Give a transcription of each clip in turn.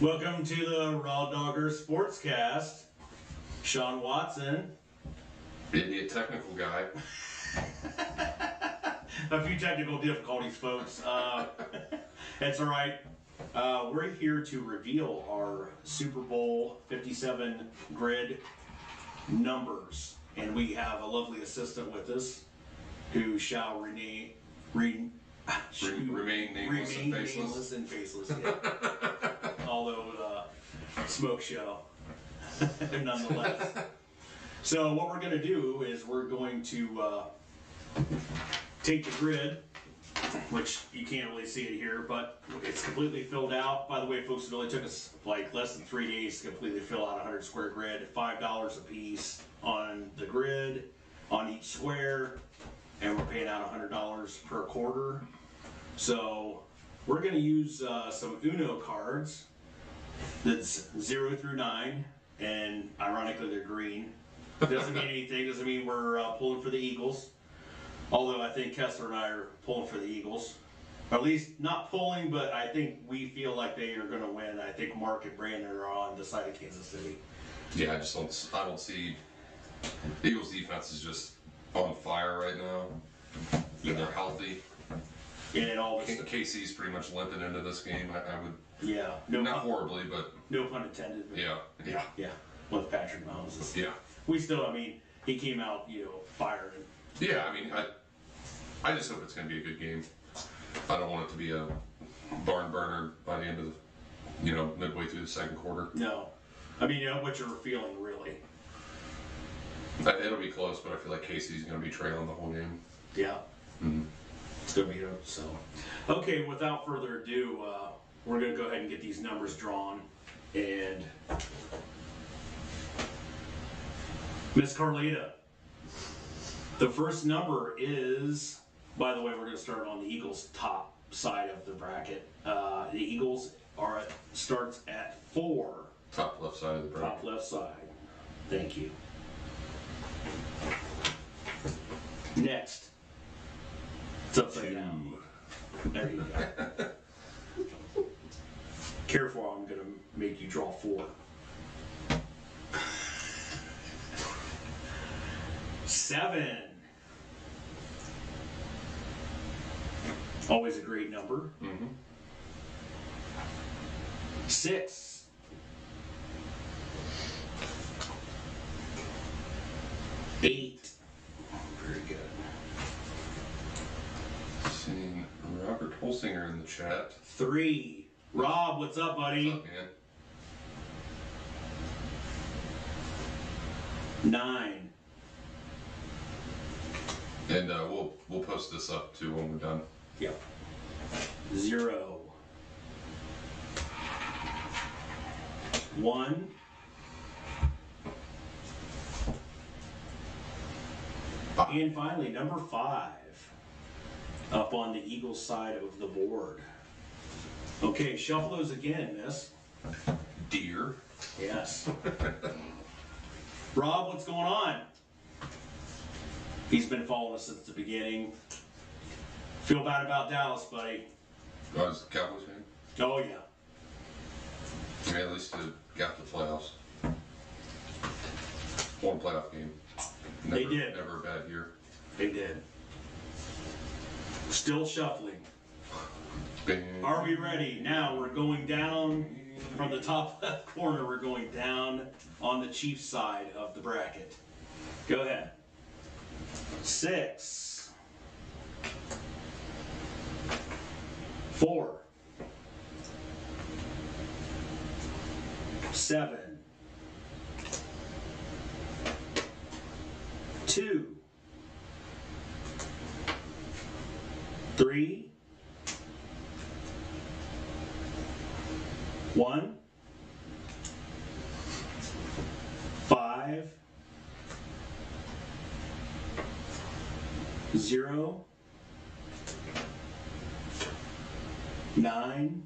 Welcome to the RawDawgers Sportscast. Sean Watson. Idiot technical guy. A few technical difficulties, folks. That's all right. We're here to reveal our Super Bowl 57 grid numbers. And we have a lovely assistant with us who shall remain nameless and faceless. Yeah. Although smoke show, nonetheless. So what we're going to do is we're going to take the grid, which you can't really see it here, but it's completely filled out. By the way, folks, it only took us like less than 3 days to completely fill out a 100 square grid. $5 a piece on the grid, on each square, and we're paying out $100 per quarter. So we're going to use some Uno cards that's 0 through 9, and ironically they're green. Doesn't mean anything, doesn't mean we're pulling for the Eagles. Although I think Kessler and I are pulling for the Eagles. Or at least not pulling, but I think we feel like they are going to win. I think Mark and Brandon are on the side of Kansas City. Yeah, I don't see. The Eagles defense is just on fire right now. Yeah. They're healthy. And all this KC's pretty much limping into this game. I would. Yeah. Not horribly, but. No pun intended. Yeah. Yeah. With Patrick Mahomes. Yeah. We still, I mean, he came out, firing. Yeah, I mean, I just hope it's going to be a good game. I don't want it to be a barn burner by the end of, midway through the second quarter. No. I mean, what you're feeling, really. It'll be close, but I feel like Casey's going to be trailing the whole game. Yeah. Mm-hmm. It's going to be so. Okay, without further ado, we're going to go ahead and get these numbers drawn. And Miss Carlita, the first number is, by the way, we're going to start on the Eagles' top side of the bracket. The Eagles starts at 4. Top left side of the bracket. Top left side. Thank you. Next. It's upside down. There you go. Careful, I'm going to make you draw 4. 7. Always a great number. Mm-hmm. 6. 8. Very good. Seeing Robert Holsinger in the chat. 3. Rob, what's up, buddy? What's up, man? 9. And we'll post this up too when we're done. Yep. 0. 1. 5. And finally, number 5. Up on the Eagles side of the board. Okay, shuffle those again, miss. Deer. Yes. Rob, what's going on? He's been following us since the beginning. Feel bad about Dallas, buddy. I was the Cowboys fan. Oh, yeah. I mean, at least it got the playoffs. One playoff game. They did. Never a bad year. They did. Still shuffling. Bing. Are we ready? Now we're going down from the top left corner. We're going down on the Chiefs side of the bracket. Go ahead. 6. 4. 7. 2. 3. 1. 5. 0. 9.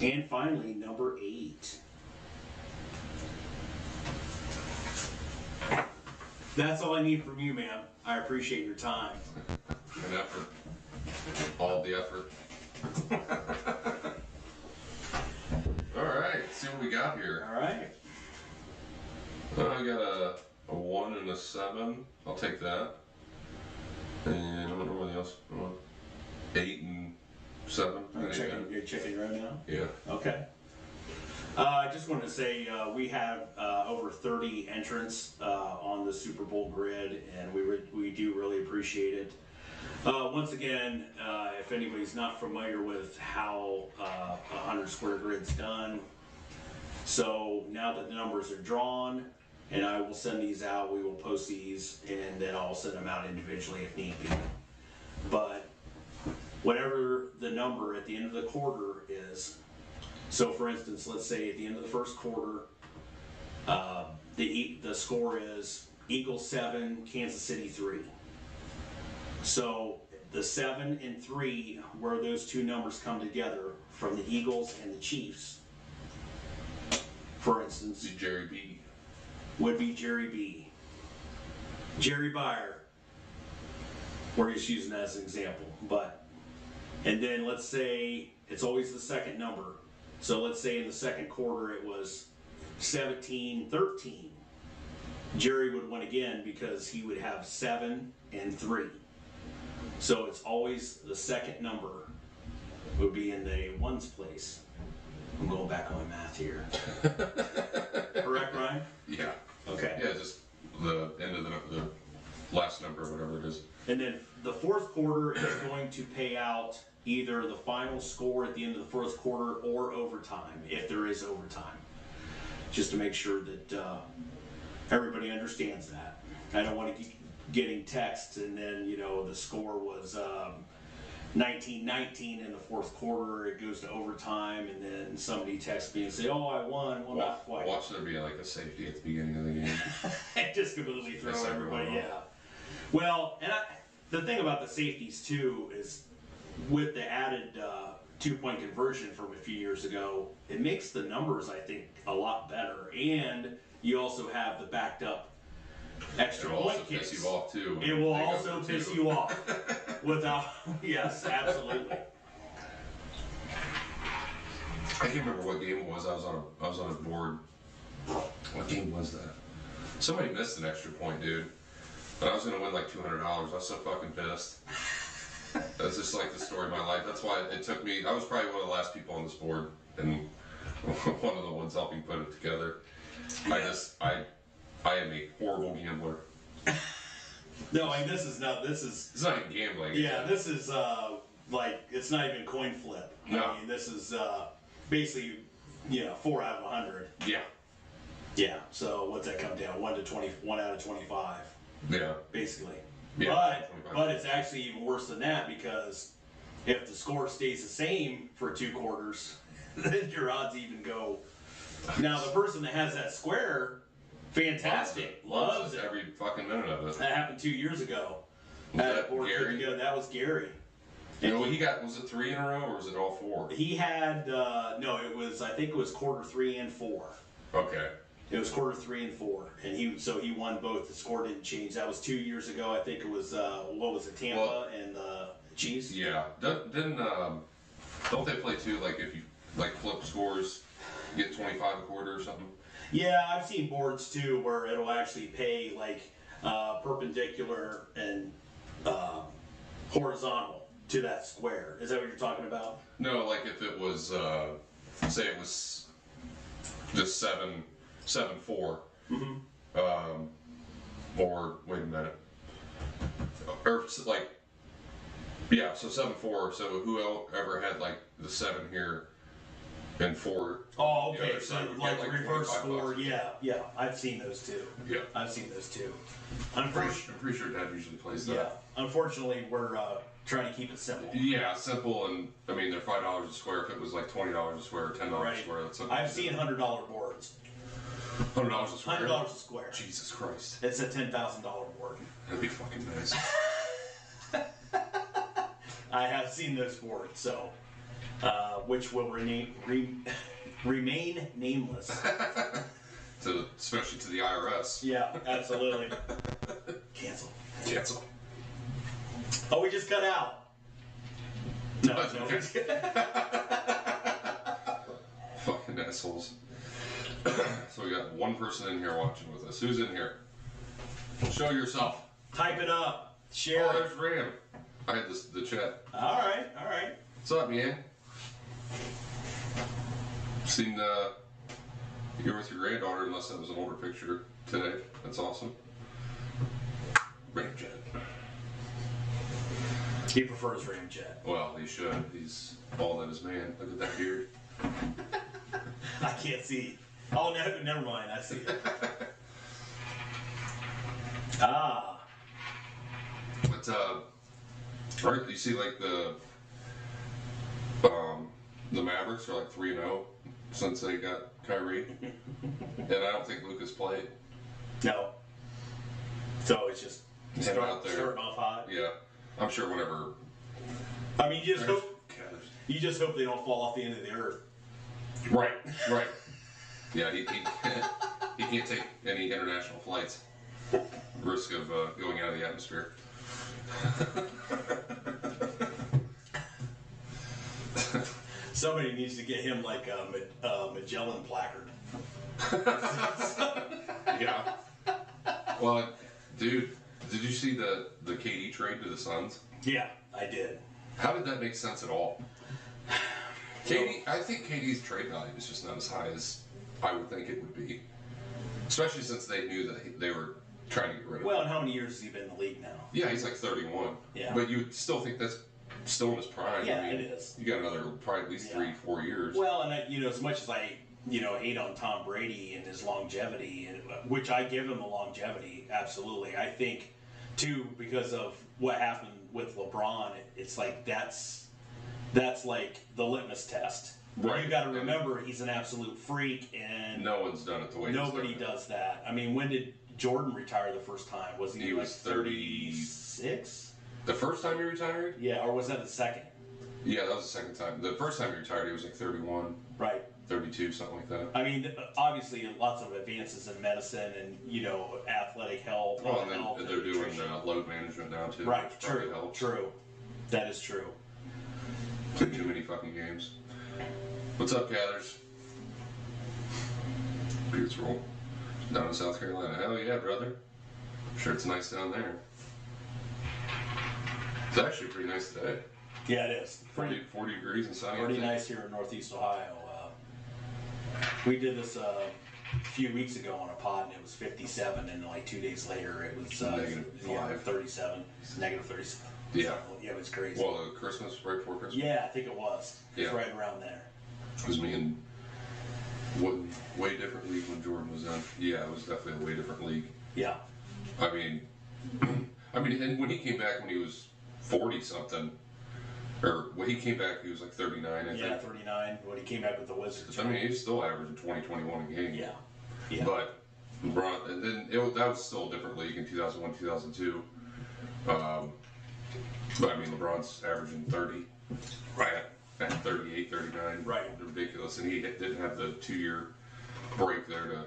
And finally, number 8. That's all I need from you, ma'am. I appreciate your time. An effort. All the effort. All right, let's see what we got here. All right. I got a 1 and a 7. I'll take that. And I don't know what else. 8 and 7. You're checking right now? Yeah. Okay. I just wanted to say we have over 30 entrants on the Super Bowl grid, and we do really appreciate it. Once again, if anybody's not familiar with how 100 square grid's done, so now that the numbers are drawn, and I will send these out, we will post these, and then I'll send them out individually if need be. But whatever the number at the end of the quarter is, so for instance, let's say at the end of the first quarter, the score is Eagles 7, Kansas City 3. So the 7 and 3, where those two numbers come together from the Eagles and the Chiefs, for instance, Jerry B. would be Jerry B. Jerry Byer. We're just using that as an example, and then let's say it's always the second number. So let's say in the second quarter it was 17-13. Jerry would win again because he would have 7 and 3. So it's always the second number would be in the ones place. I'm going back on my math here. Correct, Ryan? Yeah. Okay. Yeah, just the end of the last number, whatever it is. And then the fourth quarter is going to pay out either the final score at the end of the first quarter or overtime, if there is overtime. Just to make sure that everybody understands that. I don't want to keep getting texts and then, the score was 19-19 in the fourth quarter, it goes to overtime, and then somebody texts me and say, "Oh, I won." Well, not quite. Watch there be like a safety at the beginning of the game. Just completely throw Yes, everybody, everyone. yeah. Well, and the thing about the safeties too is with the added 2-point conversion from a few years ago, it makes the numbers, I think, a lot better. And you also have the backed up extra It will also point kicks. piss you off too. It will also piss you off. Yes, absolutely. I can't remember what game it was. I was on a board. What game was that? Somebody missed an extra point, dude. And I was gonna win like $200. I was so fucking pissed. That's just like the story of my life. That's why it took me. I was probably one of the last people on this board, and one of the ones helping put it together. Yeah. I am a horrible gambler. No, this is. It's not even gambling. Yeah, this is like it's not even coin flip. No. I mean, this is basically 4 out of 100. Yeah. Yeah. So what's that come down? 1 out of 25. Yeah. Basically. Yeah, But it's actually even worse than that, because if the score stays the same for 2 quarters, then your odds even go. Now the person that has that square, fantastic, loves it. Every fucking minute of it. That happened 2 years ago. Was that Gary? That was Gary. You know what he got? Was it 3 in a row or was it all 4? He had no. It was, I think it was quarter 3 and 4. Okay. It was quarter 3 and 4, and he won both. The score didn't change. That was 2 years ago. I think it was what was it, Tampa and Chiefs? Yeah. Don't they play too? Like if you flip scores, you get 25 a quarter or something. Yeah, I've seen boards too where it'll actually pay perpendicular and horizontal to that square. Is that what you're talking about? No, like if it was say it was just 7-4. Mm-hmm. Or wait a minute. Or like, yeah, so 7-4. So whoever had like the 7 here and 4. Oh, the okay. other So side would like get, reverse 25 score. bucks. Yeah. I've seen those too. Yeah. I've seen those too. I'm pretty sure Dad usually plays that. Yeah. Unfortunately, we're trying to keep it simple. Yeah, simple, and I mean they're $5 a square. If it was like $20 a square or $10 a square, that's something. I've seen $100 boards. $100 a square. $100 a square. Jesus Christ. It's a $10,000 board. That'd be fucking nice. I have seen those boards, so which will remain nameless. Especially to the IRS. Yeah, absolutely. Cancel. Cancel. Oh, we just cut out. No, Doesn't no. care. Fucking assholes. So we got one person in here watching with us. Who's in here? Show yourself. Type it up. Share Oh, it. there's Ram. I had the chat. All right, all right. What's up, man? Seen you're with your granddaughter, unless that was an older picture today. That's awesome. Ramjet. He prefers Ramjet. Well, he should. He's all that is man. Look at that beard. I can't see. Oh, no, never mind. I see it. But right, you see, like the Mavericks are like 3-0 since they got Kyrie, and I don't think Lucas played. No. So it's just Him out there. starting off hot. Yeah, I'm sure whenever. I mean, you just hope they don't fall off the end of the earth. Right. Yeah, he can't take any international flights. Risk of going out of the atmosphere. Somebody needs to get him like a Magellan placard. Yeah. Well, dude, did you see the KD trade to the Suns? Yeah, I did. How did that make sense at all? KD, I think KD's trade value is just not as high as I would think it would be, especially since they knew that they were trying to get rid of him. Well, and how many years has he been in the league now? Yeah, he's like 31. Yeah. But you still think that's still in his prime. Yeah, I mean, it is. You got another probably at least 3-4 years. Well, and as much as I, hate on Tom Brady and his longevity, which I give him a longevity, absolutely. I think, too, because of what happened with LeBron, it's like that's like the litmus test. Right. You got to remember, he's an absolute freak, and no one's done it the way nobody does that. I mean, when did Jordan retire the first time? Was he like was 36? The first time he retired? Yeah, or was that the second? Yeah, that was the second time. The first time he retired, he was like 31, Right. 32, something like that. I mean, obviously, lots of advances in medicine and athletic health. Well, and health then they're doing nutrition. load management now too. Right. Which probably True. helps. True. That is true. Play too many fucking games. What's up, Gathers? Beards roll. Down in South Carolina. Hell yeah, brother. I'm sure it's nice down there. It's actually pretty nice today. Yeah, it is. 40 degrees and sunny. Pretty nice here in Northeast Ohio. We did this a few weeks ago on a pod, and it was 57, and like 2 days later, it was -5. 37, negative 37. Yeah. Yeah, it was crazy. Well, Christmas, right before Christmas? Yeah, I think it was. It was Yeah. right around there. It was me and way different league when Jordan was in. Yeah, it was definitely a way different league. Yeah. I mean, and when he came back when he was 40 something, or when he came back, he was like 39, I Yeah, think. 39 when he came back with the Wizards. I mean, he was still averaging 20, 21 a game. Yeah. Yeah. But LeBron, and then that was still a different league in 2001, 2002. But I mean, LeBron's averaging 30, right at 38, 39. Right. Ridiculous. And he didn't have the 2-year break there to.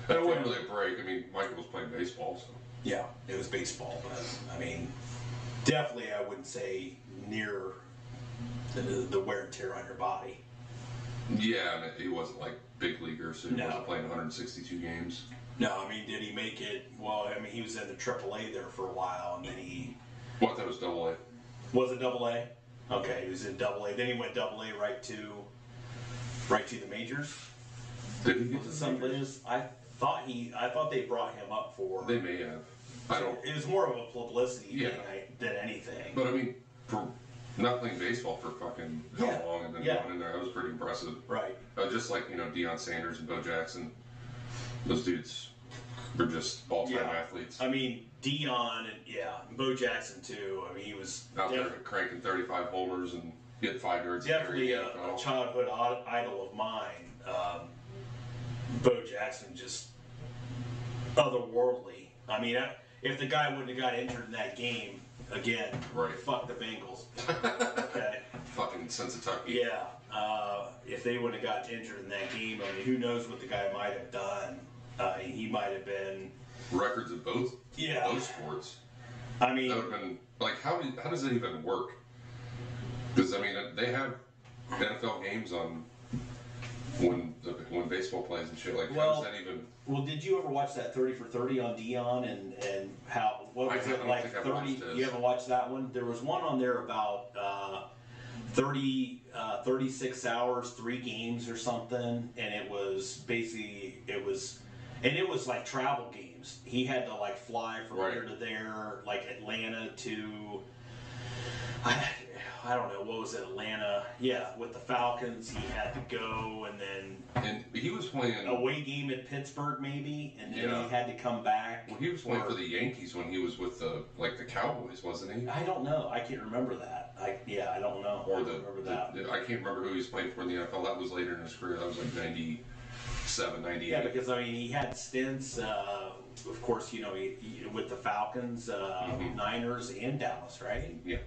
And it wasn't really a break. I mean, Michael was playing baseball, so. Yeah, it was baseball, but I mean, definitely I wouldn't say near the wear and tear on your body. Yeah, and he wasn't like big leaguer, so he No. wasn't playing 162 games. No, I mean, did he make it? Well, I mean, he was in the AAA there for a while, and then he What, that was double A? was it AA. Okay, he was in AA. Then he went AA right to the majors. Did he get Was to it the some majors? places? I thought they brought him up for. They may have. I don't. It was more of a publicity Yeah. thing than anything. But I mean, for not playing baseball for fucking how Yeah. long and then Yeah. going in there, that was pretty impressive. Right. Just like, Deion Sanders and Bo Jackson, those dudes were just all-time Yeah. athletes. I mean, Dion and Bo Jackson too. I mean, he was Out there cranking 35 homers and getting 5 yards. definitely a a childhood idol of mine. Bo Jackson, just otherworldly. I mean, if the guy wouldn't have got injured in that game again, Right. fuck the Bengals. Okay. Fucking Sensatucky. Yeah. If they wouldn't have got injured in that game, I mean, who knows what the guy might have done? He might have been. Records of both Yeah. those sports. I mean, That would have been like how does it even work? Because I mean, they have NFL games on when baseball plays and shit. Like, how does that even? Well, did you ever watch that 30 for 30 on Dion and how what was it like 30? You haven't watched that one? There was one on there about 36 hours, 3 games or something, and it was basically it was like travel games. He had to like fly from here to there, like Atlanta to I don't know, what was it, Atlanta? Yeah, with the Falcons, he had to go, and then he was playing away game at Pittsburgh, maybe, and then he had to come back. Well, he was playing for the Yankees when he was with the Cowboys, wasn't he? I don't know. I can't remember that. I don't know. Or I can't remember who he was playing for in the NFL. That was later in his career. That was like 97, 98. Yeah, because I mean, he had stints. Of course, you know, he with the Falcons, Niners, and Dallas, right? Yeah.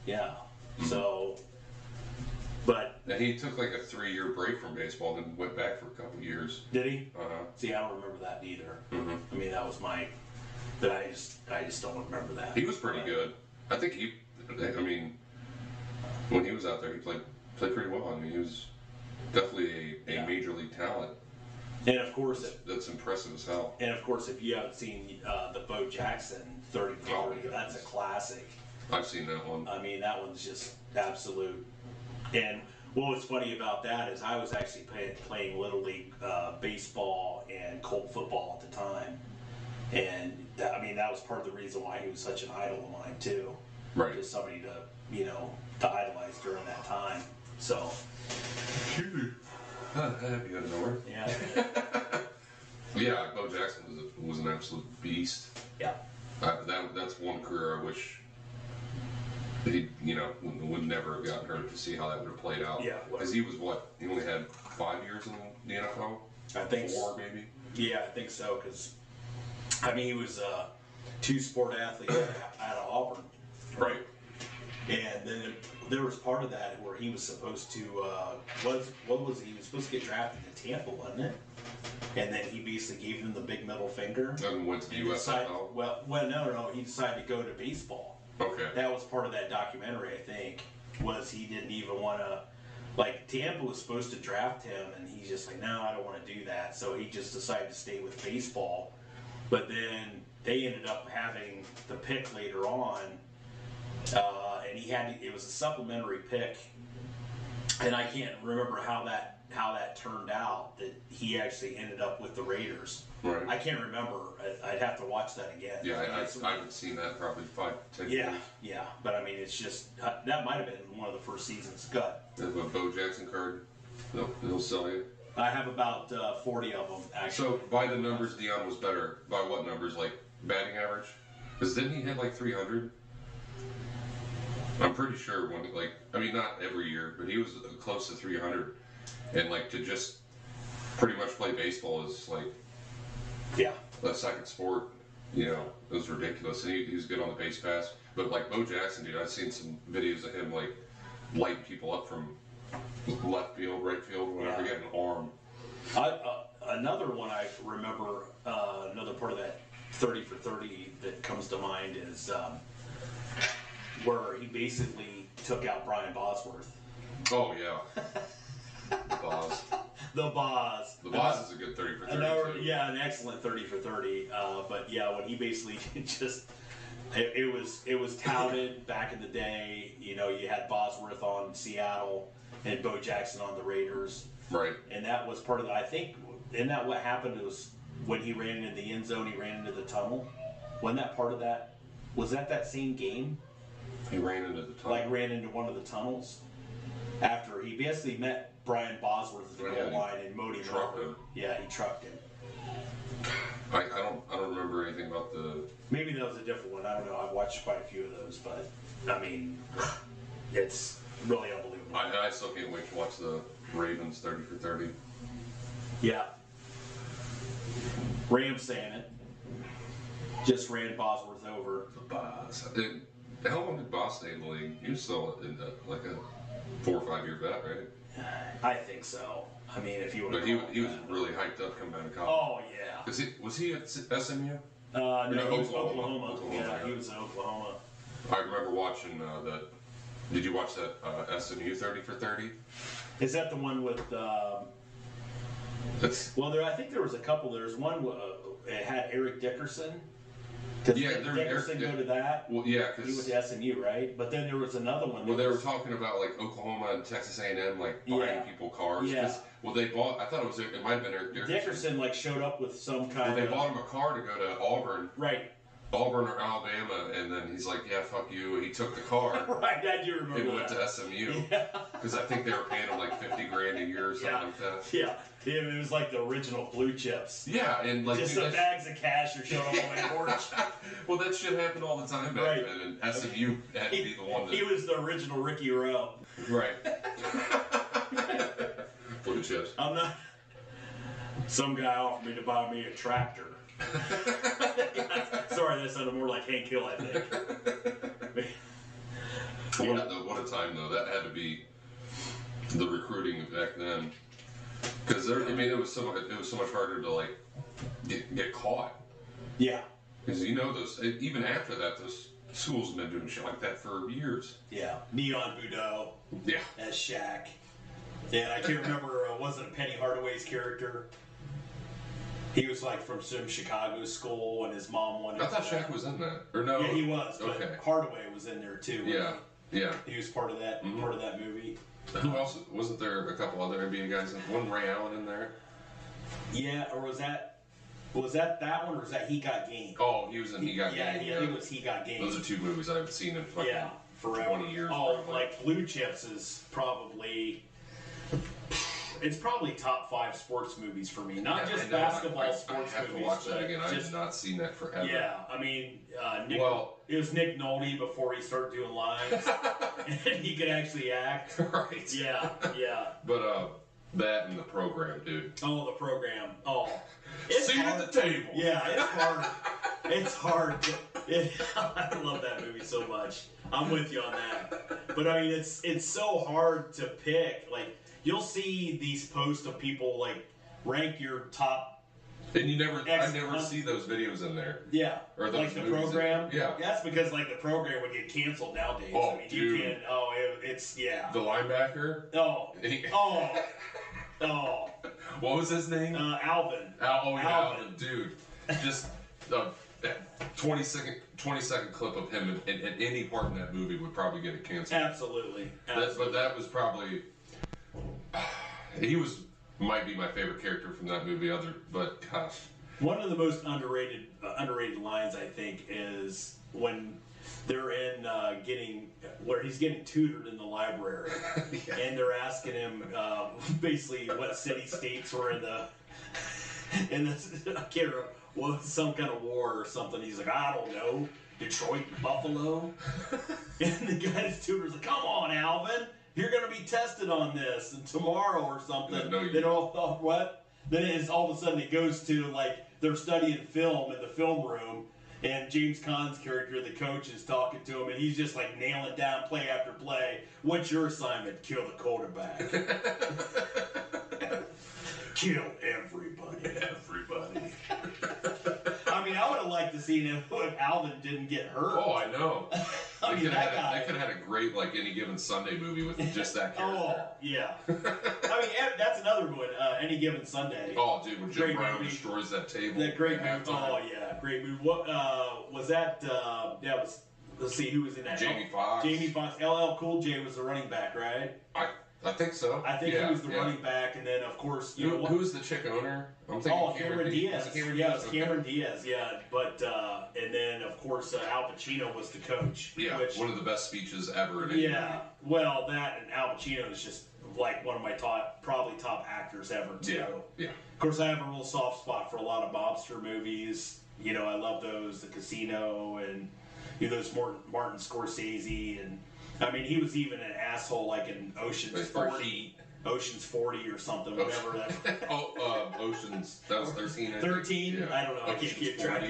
Yeah. So, but and he took like a 3-year break from baseball, then went back for a couple years. Did he? See, I don't remember that either. I mean, that was but I just don't remember that. He was pretty good. I think I mean, when he was out there, he played pretty well. I mean, he was definitely a major league talent. And of course, that's impressive as hell. And of course, if you haven't seen the Bo Jackson 30 for 30, that's a classic. I've seen that one. I mean, that one's just absolute. And what was funny about that is I was actually playing Little League baseball and Colt football at the time. And I mean, that was part of the reason why he was such an idol of mine, too. Right. Just somebody to idolize during that time. So. That'd be good to know her. Yeah. Yeah, Bo Jackson was an absolute beast. Yeah. That's one career I wish he, would never have gotten hurt to see how that would have played out. Yeah. Because he was he only had 5 years in the NFL? I think 4 maybe? Yeah, I think so, because, I mean, he was a 2-sport athlete out of Auburn. Right. And then there was part of that where he was supposed to, what was he? He was supposed to get drafted to Tampa, wasn't it? And then he basically gave him the big middle finger. And went to the USFL? Well, no, he decided to go to baseball. Okay. That was part of that documentary, I think, was he didn't even want to, like, Tampa was supposed to draft him, and he's just like, no, I don't want to do that. So he just decided to stay with baseball. But then they ended up having the pick later on, and it was a supplementary pick, and I can't remember how that turned out, that he actually ended up with the Raiders. Right. I can't remember. I'd have to watch that again. Yeah, I haven't seen that probably 5-10 years. Yeah, but I mean, it's just, that might have been one of the first seasons. Gut. There's a Bo Jackson card. They'll sell you. I have about 40 of them, actually. So, by the numbers, Dion was better. By what numbers? Like, batting average? Because didn't he hit like 300? I'm pretty sure not every year, but he was close to 300. And like, to just pretty much play baseball is like, a second sport. It was ridiculous. And he was good on the base pass. But like Bo Jackson, dude, I've seen some videos of him like lighting people up from left field, right field, whatever. He had an arm. Another one I remember, another part of that 30 for 30 that comes to mind is where he basically took out Brian Bosworth. Oh, yeah. The Boz. The Boz. The Boz is a good 30 for 30. Yeah, an excellent 30 for 30. But yeah, when he basically just, it was touted back in the day. You had Bosworth on Seattle and Bo Jackson on the Raiders. Right. And that was part of I think, isn't that what happened? It was when he ran into the end zone, he ran into the tunnel. Wasn't that part of that? Was that same game? He ran into the tunnel. Like ran into one of the tunnels after he basically met Brian Bosworth at the goal line and mowed him over. Yeah, he trucked him. I don't remember anything about the. Maybe that was a different one. I don't know. I've watched quite a few of those, but I mean, it's really unbelievable. I still can't wait to watch the Ravens 30 for 30. Yeah. Rams saying it. Just ran Bosworth over. The Boz. How long did Boz stay in the league? He was still like a 4 or 5 year vet, right? I think so. I mean, if you would. But he was really hyped up coming out of college. Oh yeah. Was he at SMU? No, he was Oklahoma. Oklahoma. Yeah, he was in Oklahoma. I remember watching that Did you watch that SNU 30 for 30? Is that the one with? That's Well, I think there was a couple. There's one it had Eric Dickerson. Did Dickerson go to that? Well, yeah, He went because to SNU, right? But then there was another one. they were talking about like Oklahoma and Texas A&M like buying people cars. Yeah. Well, they bought. I thought it might have been Eric Dickerson. Dickerson like showed up with some kind Well, they of. bought him a car to go to Auburn. Right. Auburn or Alabama, and then he's like, "Yeah, fuck you." He took the car. Right, I do remember And that. went to SMU because I think they were paying him like $50,000 a year or something like that. Yeah, it was like the original Blue Chips. Yeah, and like Just some bags of cash are showing up on my porch. Well, that shit happened all the time back then, and SMU had to be the one that. He was the original Ricky Rowe. Right. Blue chips. I'm not. Some guy offered me to buy me a tractor. Sorry, that sounded more like Hank Hill, I think. What a time though. That had to be the recruiting back then, because it was so much harder to like get caught. Yeah. Because those even after that, those schools have been doing shit like that for years. Yeah. Neon Boudreaux. Yeah. As Shaq. Yeah, I can't remember. Wasn't it Penny Hardaway's character? He was like from some Chicago school, and his mom wanted. I thought Shaq was in that, or no? Yeah, he was. But okay. Hardaway was in there too. Yeah. Yeah. He was part of that. Part of that movie. Who else? Wasn't there a couple other NBA guys? Wasn't Ray Allen in there? Yeah, or was that that one, or was that He Got Game? Oh, he was in He Got Game. Yeah, it was He Got Game. Those are two movies I haven't seen in fucking forever. 20 years. Oh, probably. like Blue Chips is probably. It's probably top 5 sports movies for me. Not just basketball sports I have movies. to watch that again. I just, have not seen that forever. Yeah, I mean, it was Nick Nolte before he started doing lines, and he could actually act. Right. Yeah. But that and The Program, dude. Oh, The Program. Oh. It's Seat hard. at the table. Yeah, it's hard. It's hard. I love that movie so much. I'm with you on that. But I mean, it's so hard to pick. Like, you'll see these posts of people like rank your top. And I never see those videos in there. Yeah. Or those like The movies Program. Yeah. That's because like The Program would get canceled nowadays. Oh, I mean, dude. you can't. It's yeah. The linebacker. Oh. What was his name? Alvin. Alvin, dude. Just a 20-second clip of him in any part in that movie would probably get it canceled. Absolutely. But that was probably might be my favorite character from that movie. But gosh, one of the most underrated lines I think is when they're in where he's getting tutored in the library, yeah. and they're asking him basically what city states were in the I can't remember, some kind of war or something. He's like, I don't know, Detroit, Buffalo, and the guy's tutor's like, come on, Alvin, you're gonna be tested on this and tomorrow or something. Then what? Then all of a sudden it goes to like they're studying film in the film room. And James Caan's character, the coach, is talking to him, and he's just like nailing down play after play. What's your assignment? Kill the quarterback. Kill everybody. Everybody. I mean, I would have liked to see him if Alvin didn't get hurt. Oh, I know. I mean, that guy. They could have had a great like Any Given Sunday movie with just that character. Oh, yeah. I mean, that's another one. Any Given Sunday. Oh, dude, when Jim Great Brown movie. destroys that table. That great movie. halftime. Oh, yeah, great movie. What was that? Let's see who was in that. Jamie Foxx. Jamie Foxx. LL Cool J was the running back, right? I think so. I think he was the running back, and then of course who's the chick owner? I'm thinking Cameron Diaz. Cameron Yeah, Diaz? it was Cameron Diaz. Yeah, but and then of course Al Pacino was the coach. Yeah, one of the best speeches ever. In yeah, well, that and Al Pacino is just like one of my probably top actors ever too. Yeah. Of course, I have a real soft spot for a lot of mobster movies. I love those, The Casino, and those Martin Scorsese, and I mean, he was even an asshole like in Ocean's 40. Ocean's 40 or something, whatever that. Ocean's. That was 13. 13? Yeah. I don't know. I can't keep track.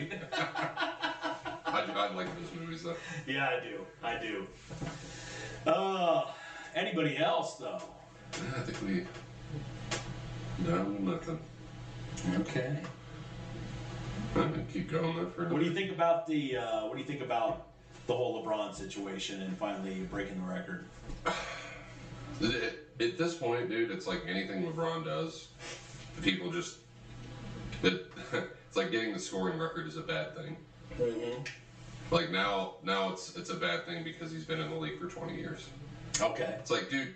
I like those movies though. Yeah, I do. Anybody else though? I think nothing. Okay. I'm gonna keep going though for. What do you think about the? What do you think about the whole LeBron situation and finally breaking the record? At this point, dude, it's like anything LeBron does. People just it's like getting the scoring record is a bad thing. Mm-hmm. Like now it's a bad thing because he's been in the league for 20 years. Okay. It's like, dude,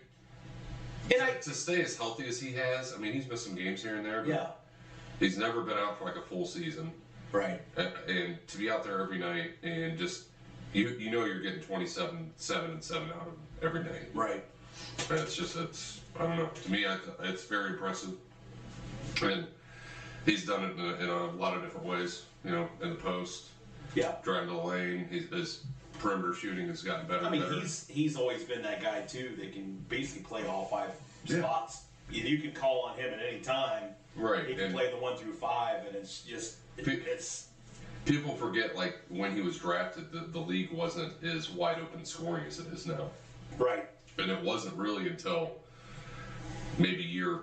to stay as healthy as he has, I mean, he's missed some games here and there, but yeah, he's never been out for like a full season. right. And to be out there every night and just you know you're getting 27, 7 and 7 out of him every night. Right. And it's I don't know. To me, it's very impressive. And he's done it in a lot of different ways. You know, in the post, Yeah. driving to the lane. His perimeter shooting has gotten better. I mean, and better. he's always been that guy too that can basically play all 5 Yeah. spots. You can call on him at any time. Right. He can And play the 1 through 5, and it's just it's people forget, like, when he was drafted, the league wasn't as wide open scoring as it is now. right. And it wasn't really until maybe year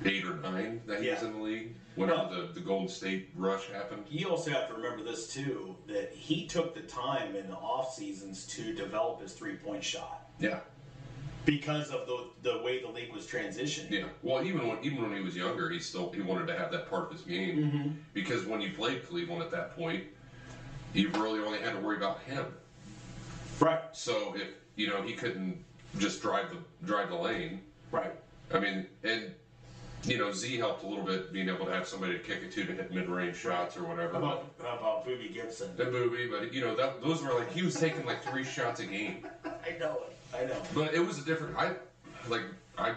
8 or 9 that he was Yeah. in the league. Whenever the Golden State rush happened. You also have to remember this too, that he took the time in the off seasons to develop his 3-point shot Yeah. because of the way the league was transitioning. Yeah. Well, even when he was younger, he wanted to have that part of his game. Mm-hmm. Because when you played Cleveland at that point, you really only had to worry about him. Right. So if he couldn't just drive the lane. Right. I mean, and Z helped a little bit being able to have somebody to kick it to hit mid-range shots or whatever. How about Boobie Gibson? The movie, but those were like he was taking like 3 shots a game. I know it. I know. But it was a different. I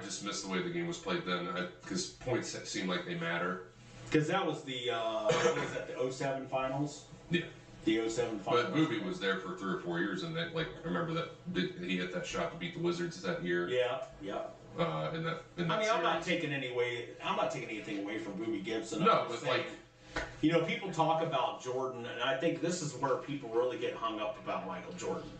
just missed the way the game was played then because points seemed like they matter. Because that was the what was that, the 07 finals? Yeah. The 07 finals. But Boobie was there for 3 or 4 years, and I remember that he hit that shot to beat the Wizards that year. Yeah. Yeah. In that I mean, series. I'm not taking anything away from Boobie Gibson. No, I'm just but saying, people talk about Jordan, and I think this is where people really get hung up about Michael Jordan.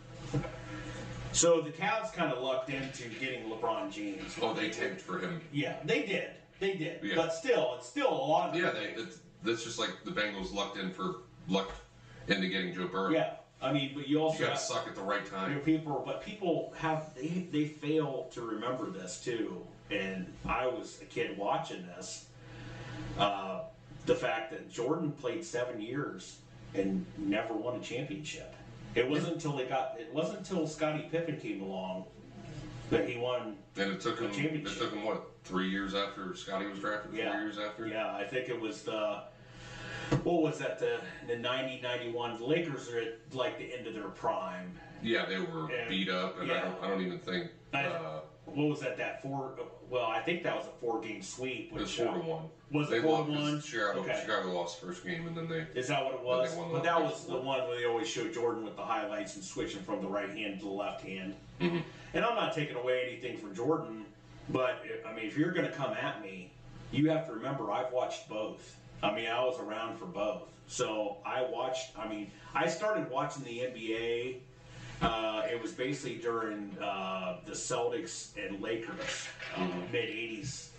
So the Cavs kind of lucked into getting LeBron James. Oh, they tanked for him. Yeah, they did. They did. Yeah. But still, it's still a lot of. Yeah, that's just like the Bengals lucked into getting Joe Burrow. Yeah, I mean, but you also You got have, to suck at the right time. people have they fail to remember this too. And I was a kid watching this. The fact that Jordan played 7 years and never won a championship. It wasn't until Scottie Pippen came along that he won. And it took him. championship. It took him what, 3 years after Scotty was drafted? 4 years after. Yeah, I think it was what was that? The 90, 91. The Lakers are at like the end of their prime. Yeah, they were beat up, and yeah. I don't even think. What was that? That 4? Well, I think that was a 4-game sweep. It was 4-1. Was it 4-1? Chicago lost first game, and then they. Is that what it was? Then they won But the that next was the one where they always show Jordan with the highlights and switching from the right hand to the left hand. Mm-hmm. And I'm not taking away anything from Jordan, but I mean, if you're going to come at me, you have to remember I've watched both. I mean, I was around for both. So I started watching the NBA. It was basically during the Celtics and Lakers mid '80s,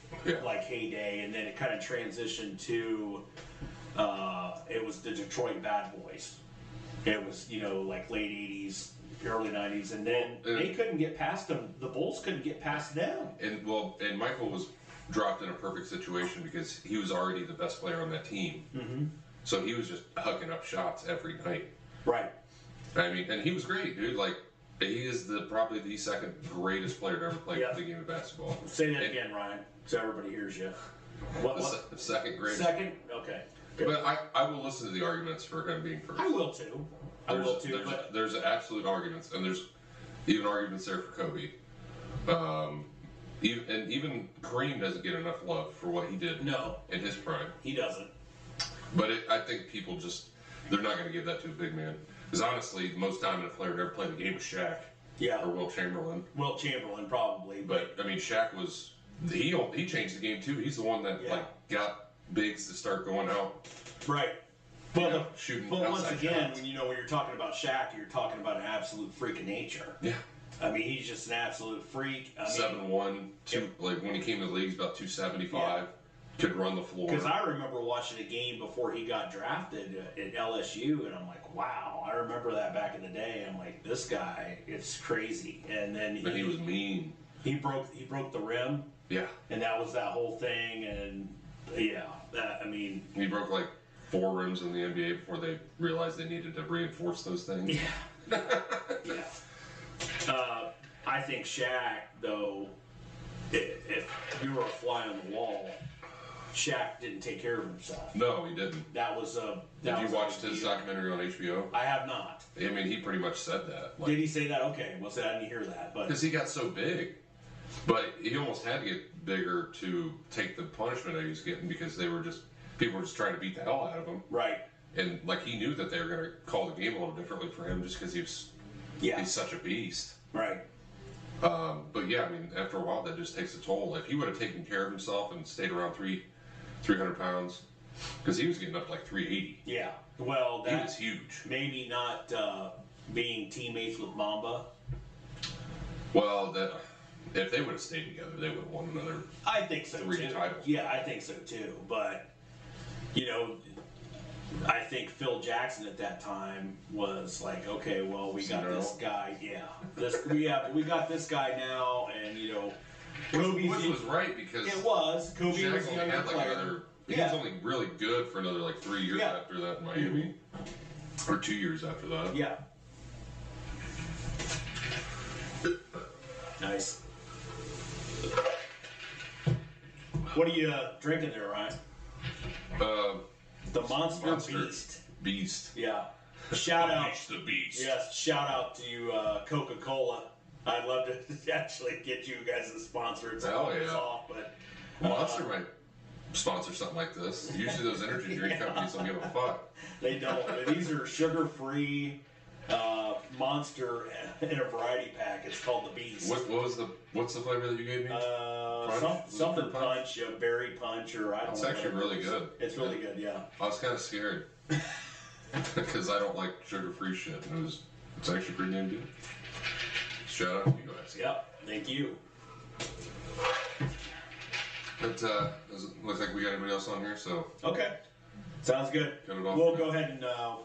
like heyday, and then it kind of transitioned to it was the Detroit Bad Boys. It was like late '80s, early '90s, and then they couldn't get past them. The Bulls couldn't get past them. And Michael was dropped in a perfect situation because he was already the best player on that team. Mm-hmm. So he was just hucking up shots every night. Right. I mean, and he was great, dude. Like, he is probably the second greatest player to ever play the game of basketball. Say that again, Ryan, so everybody hears you. What? The second greatest. Second? Okay. Good. But I will listen to the arguments for him being first. I will too. There's absolute arguments, and there's even arguments there for Kobe. Even Kareem doesn't get enough love for what he did in his prime. He doesn't. But I think people they're not going to give that to a big man. Because honestly, the most dominant player to ever play the game was Shaq. Yeah. Or Wilt Chamberlain. Wilt Chamberlain, probably. But I mean, Shaq was he changed the game too. He's the one that got bigs to start going out. Right. But shooting. But once again, shots. when you're talking about Shaq, you're talking about an absolute freak of nature. Yeah. I mean, he's just an absolute freak. 7'1", like when he came to the league, he's about 275. Could run the floor. Because I remember watching a game before he got drafted at LSU, and I'm like, wow, I remember that back in the day. I'm like, this guy, it's crazy. And then he was mean. He broke the rim. Yeah. And that was that whole thing, and yeah, he broke like 4 rims in the NBA before they realized they needed to reinforce those things. Yeah. Yeah. I think Shaq, though, if you were a fly on the wall, Shaq didn't take care of himself. No, he didn't. That was Did you watch his documentary on HBO? I have not. I mean, he pretty much said that. Like, did he say that? Okay, well, I didn't hear that, but because he got so big, but he almost had to get bigger to take the punishment that he was getting because people were just trying to beat the hell out of him. Right. And like he knew that they were going to call the game a little differently for him just because he's such a beast. Right. But yeah, I mean, after a while, that just takes a toll. If he would have taken care of himself and stayed around 300 pounds, because he was getting up to like 380. Yeah. Well, he was huge. Maybe not being teammates with Mamba. Well, if they would have stayed together, they would have won another. I think so 3 too. titles. Yeah, I think so too. But I think Phil Jackson at that time was like, okay, well, we got this guy. Yeah, we got this guy now, and Kobe was right because it was Kobe Shaq was the only younger had like player. another. He was only really good for another like 3 years after that in Miami, or 2 years after that. Yeah. Nice. What are you drinking there, Ryan? The Monster Beast. Yeah. Shout out. The Beast. Yes. Shout out to Coca-Cola. I'd love to actually get you guys a sponsor. It's Hell yeah. off, but Monster might sponsor something like this. Usually those energy drink companies don't give a fuck. They don't. These are sugar-free Monster in a variety pack. It's called the Beast. What's the flavor that you gave me? Something punch, a berry punch, or I don't know. It's actually really good. It's really good, yeah. I was kind of scared because I don't like sugar-free shit, and it's actually pretty damn good. Shout out to you guys. Yep, thank you. But does it look like we got anybody else on here? So okay, sounds good. We'll go ahead and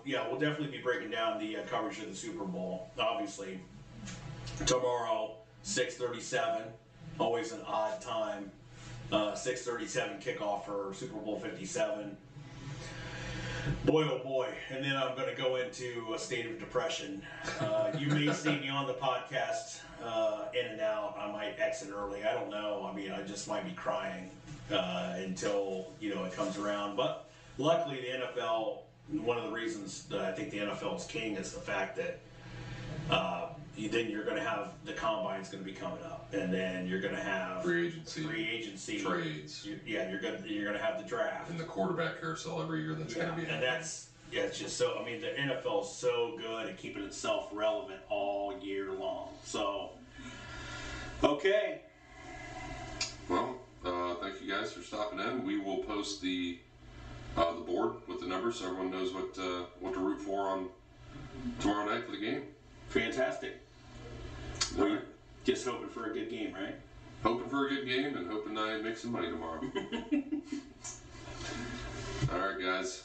we'll definitely be breaking down the coverage of the Super Bowl. Obviously, tomorrow 6:37, always an odd time. 6:37 kickoff for Super Bowl 57. Boy, oh boy. And then I'm going to go into a state of depression. You may see me on the podcast in and out. I might exit early. I don't know. I mean, I just might be crying until, it comes around. But luckily, the NFL, one of the reasons that I think the NFL is king is the fact that then you're going to have the combine's going to be coming up, and then you're going to have free agency trades. You're going to have the draft and the quarterback carousel every year. That's going to be happening. And it's just so. I mean, the NFL is so good at keeping itself relevant all year long. So, okay. Well, thank you guys for stopping in. We will post the board with the numbers so everyone knows what to root for on tomorrow night for the game. Fantastic. We're just hoping for a good game, right? Hoping for a good game and hoping I make some money tomorrow. All right, guys.